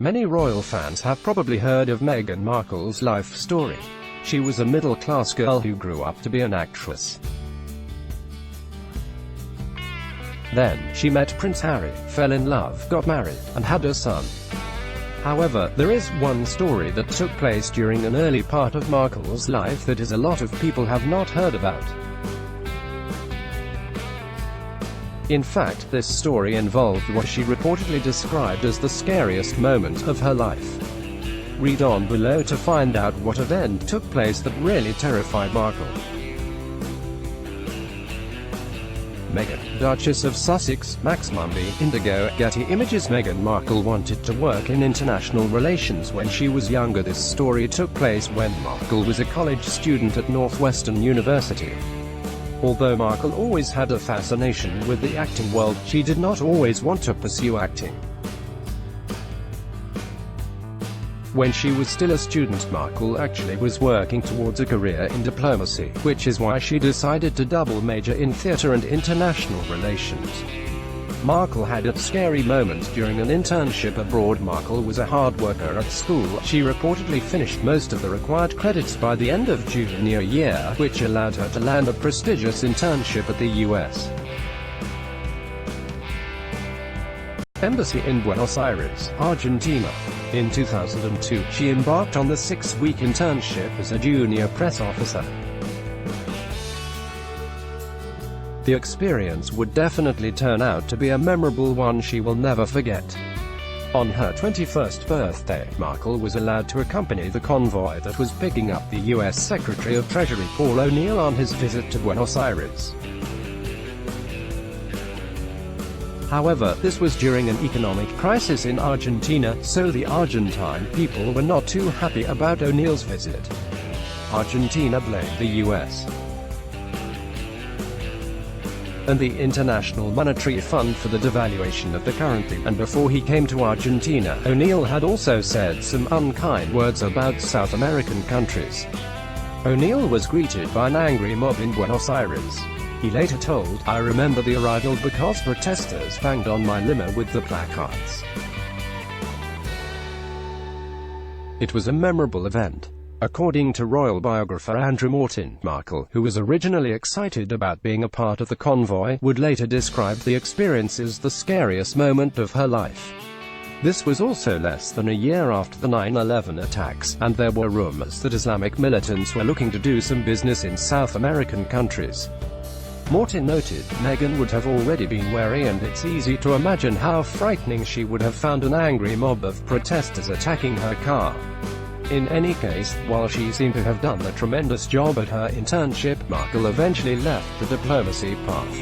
Many royal fans have probably heard of Meghan Markle's life story. She was a middle-class girl who grew up to be an actress. Then, she met Prince Harry, fell in love, got married, and had a son. However, there is one story that took place during an early part of Markle's life that a lot of people have not heard about. In fact, this story involved what she reportedly described as the scariest moment of her life. Read on below to find out what event took place that really terrified Markle. Meghan, Duchess of Sussex, MegMany, Indigo, Getty Images. Meghan Markle wanted to work in international relations when she was younger. This story took place when Markle was a college student at Northwestern University. Although Markle always had a fascination with the acting world, she did not always want to pursue acting. When she was still a student, Markle actually was working towards a career in diplomacy, which is why she decided to double major in theater and international relations. Markle had a scary moment during an internship abroad. Markle was a hard worker at school. She reportedly finished most of the required credits by the end of junior year, which allowed her to land a prestigious internship at the U.S. Embassy in Buenos Aires, Argentina. In 2002, she embarked on the 6-week internship as a junior press officer. The experience would definitely turn out to be a memorable one she will never forget. On her 21st birthday, Markle was allowed to accompany the convoy that was picking up the U.S. Secretary of Treasury Paul O'Neill on his visit to Buenos Aires. However, this was during an economic crisis in Argentina, so the Argentine people were not too happy about O'Neill's visit. Argentina blamed the U.S. and the International Monetary Fund for the devaluation of the currency, and before he came to Argentina, O'Neill had also said some unkind words about South American countries. O'Neill was greeted by an angry mob in Buenos Aires. He later told, "I remember the arrival because protesters banged on my limo with the placards. It was a memorable event." According to royal biographer Andrew Morton, Markle, who was originally excited about being a part of the convoy, would later describe the experience as the scariest moment of her life. This was also less than a year after the 9/11 attacks, and there were rumors that Islamic militants were looking to do some business in South American countries. Morton noted, Meghan would have already been wary, and it's easy to imagine how frightening she would have found an angry mob of protesters attacking her car. In any case, while she seemed to have done a tremendous job at her internship, Markle eventually left the diplomacy path.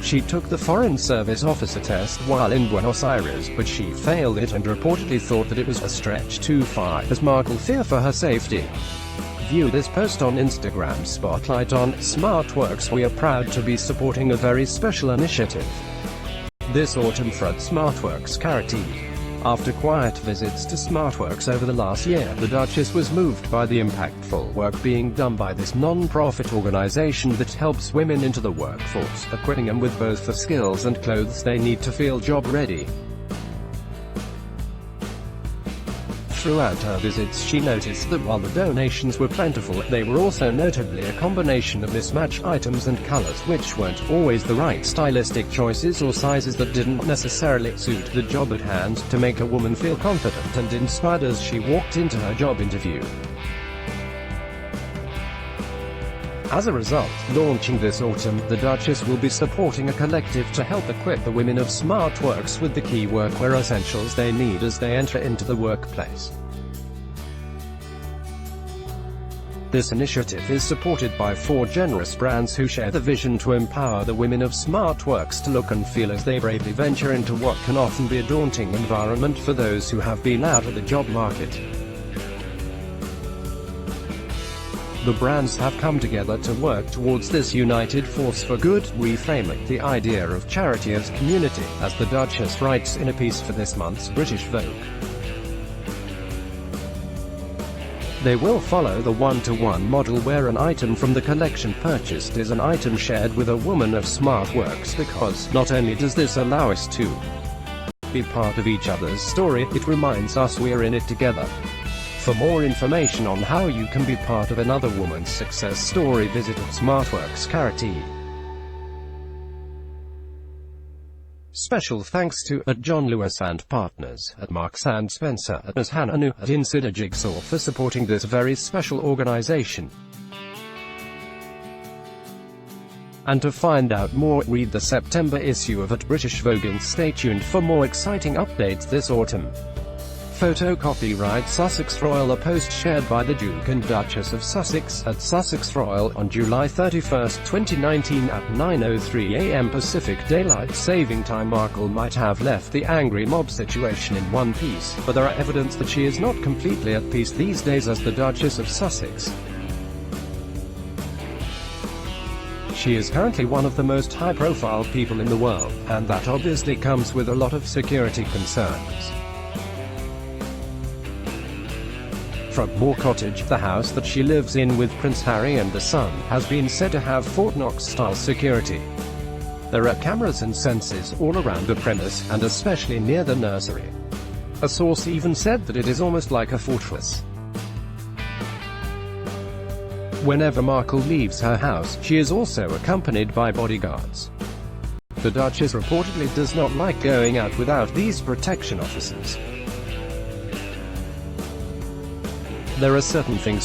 She took the Foreign Service officer test while in Buenos Aires, but she failed it and reportedly thought that it was a stretch too far, as Markle feared for her safety. View this post on Instagram. Spotlight on SmartWorks. We are proud to be supporting a very special initiative this autumn for SmartWorks charity. After quiet visits to SmartWorks over the last year, the Duchess was moved by the impactful work being done by this non-profit organization that helps women into the workforce, equipping them with both the skills and clothes they need to feel job-ready. Throughout her visits, she noticed that while the donations were plentiful, they were also notably a combination of mismatched items and colors, which weren't always the right stylistic choices or sizes that didn't necessarily suit the job at hand, to make a woman feel confident and inspired as she walked into her job interview. As a result, launching this autumn, the Duchess will be supporting a collective to help equip the women of SmartWorks with the key workwear essentials they need as they enter into the workplace. This initiative is supported by 4 generous brands who share the vision to empower the women of SmartWorks to look and feel as they bravely venture into what can often be a daunting environment for those who have been out of the job market. The brands have come together to work towards this united force for good, reframing the idea of charity as community, as the Duchess writes in a piece for this month's British Vogue. They will follow the one-to-one model where an item from the collection purchased is an item shared with a woman of SmartWorks, because not only does this allow us to be part of each other's story, it reminds us we're in it together. For more information on how you can be part of another woman's success story, visit SmartWorks charity. Special thanks to John Lewis and Partners at Marks & Spencer at Ms. Hananu at Insider Jigsaw for supporting this very special organization. And to find out more, read the September issue of British Vogue and stay tuned for more exciting updates this autumn. Photo copyright Sussex Royal. A post shared by the Duke and Duchess of Sussex at Sussex Royal on July 31, 2019 at 9:03 a.m. Pacific Daylight Saving Time. Markle might have left the angry mob situation in one piece, but there are evidence that she is not completely at peace these days as the Duchess of Sussex. She is currently one of the most high-profile people in the world, and that obviously comes with a lot of security concerns. Frogmore Cottage, the house that she lives in with Prince Harry and the son, has been said to have Fort Knox-style security. There are cameras and sensors all around the premise, and especially near the nursery. A source even said that it is almost like a fortress. Whenever Markle leaves her house, she is also accompanied by bodyguards. The Duchess reportedly does not like going out without these protection officers. There are certain things